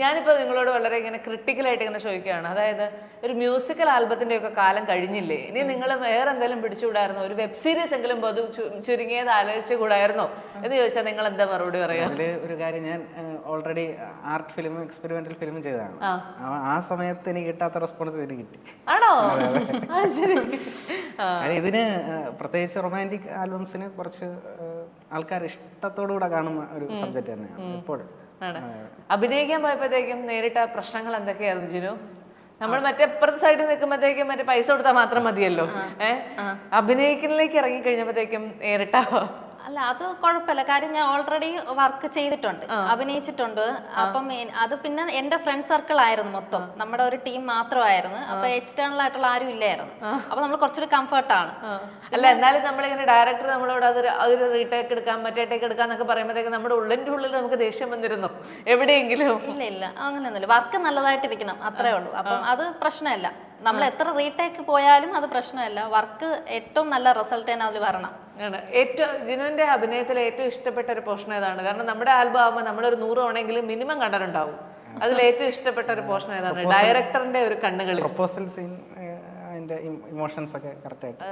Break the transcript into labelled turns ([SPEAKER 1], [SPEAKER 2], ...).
[SPEAKER 1] ഞാനിപ്പോൾ നിങ്ങളോട് വളരെ ഇങ്ങനെ ക്രിട്ടിക്കലായിട്ട് ഇങ്ങനെ ചോദിക്കുകയാണ്. അതായത് ഒരു മ്യൂസിക്കൽ ആൽബത്തിന്റെ ഒക്കെ കാലം കഴിഞ്ഞില്ലേ, ഇനി നിങ്ങൾ വേറെ എന്തെങ്കിലും പിടിച്ചുകൂടായിരുന്നോ, ഒരു വെബ് സീരീസ് എങ്കിലും ചുരുങ്ങിയത് ആലോചിച്ചു കൂടായിരുന്നോ എന്ന് ചോദിച്ചാൽ നിങ്ങൾ എന്താ മറുപടി പറയാ?
[SPEAKER 2] ഒരു കാര്യം, ഞാൻ already art film experimental film ചെയ്തതാണ്. ആ സമയത്ത് എനിക്ക് കിട്ടാത്ത റെസ്പോൺസ് എനിക്ക് കിട്ടി.
[SPEAKER 1] ആണോ? ശരി.
[SPEAKER 2] ഇതിന് പ്രത്യേകിച്ച് റൊമാൻറ്റിക് ആൽബംസിന് കുറച്ച് ആൾക്കാർ ഇഷ്ടത്തോടുകൂടെ കാണുന്ന ഒരു സബ്ജക്റ്റ് തന്നെയാണ് എപ്പോഴും.
[SPEAKER 1] അഭിനയിക്കാൻ പോയപ്പോഴത്തേക്കും നേരിട്ട പ്രശ്നങ്ങൾ എന്തൊക്കെയായിരുന്നു ജിനു? നമ്മൾ മറ്റേ അപ്പുറത്തെ സൈഡിൽ നിൽക്കുമ്പോഴത്തേക്കും മറ്റേ പൈസ കൊടുത്താൽ മാത്രം മതിയല്ലോ. അഭിനയിക്കലിലേക്ക് ഇറങ്ങി കഴിഞ്ഞപ്പോഴത്തേക്കും നേരിട്ടാവോ?
[SPEAKER 3] അല്ല, അത് കുഴപ്പമില്ല. കാര്യം ഞാൻ ഓൾറെഡി വർക്ക് ചെയ്തിട്ടുണ്ട്, അഭിനയിച്ചിട്ടുണ്ട്. അപ്പം അത് പിന്നെ എന്റെ ഫ്രണ്ട് സർക്കിൾ ആയിരുന്നു മൊത്തം, നമ്മുടെ ഒരു ടീം മാത്രമായിരുന്നു. അപ്പൊ എക്സ്റ്റേണൽ ആയിട്ടുള്ള ആരും ഇല്ലായിരുന്നു. അപ്പൊ നമ്മൾ കുറച്ചുകൂടി കംഫർട്ടാണ്.
[SPEAKER 1] അല്ല, എന്നാലും നമ്മളിങ്ങനെ ഡയറക്ടർ നമ്മളോട് അതൊരു റീടേക്ക് എടുക്കാം, മറ്റേ ടേക്ക് എടുക്കാം എന്നൊക്കെ പറയുമ്പോഴത്തേക്ക് നമ്മുടെ ഉള്ളിന്റെ ഉള്ളിൽ നമുക്ക് ദേഷ്യം വന്നിരുന്നു എവിടെയെങ്കിലും?
[SPEAKER 3] ഇല്ല, അങ്ങനെയൊന്നുമില്ല. വർക്ക് നല്ലതായിട്ടിരിക്കണം, അത്രേ ഉള്ളൂ. അപ്പം അത് പ്രശ്നമല്ല. നമ്മൾ എത്ര റീടേക്ക് പോയാലും അത് പ്രശ്നമല്ല. വർക്ക് ഏറ്റവും നല്ല റിസൾട്ട് തന്നെ അതിൽ വരണം.
[SPEAKER 1] ഏറ്റവും ജിനുവിന്റെ അഭിനയത്തിൽ ഏറ്റവും ഇഷ്ടപ്പെട്ട ഒരു പോർഷൻ ഏതാണ്? കാരണം നമ്മുടെ ആൽബം ആകുമ്പോൾ നമ്മളൊരു 100 ആണെങ്കിലും മിനിമം കണ്ടിട്ടുണ്ടാവും. അതിൽ ഏറ്റവും ഇഷ്ടപ്പെട്ട ഒരു പോർഷൻ ഏതാണ്? ഡയറക്ടറിന്റെ ഒരു കണ്ണുകളിൽ
[SPEAKER 2] പ്രൊപ്പോസൽ സീൻ, അതിന്റെ ഇമോഷൻസ് ഒക്കെ കറക്റ്റ് ആയിട്ട്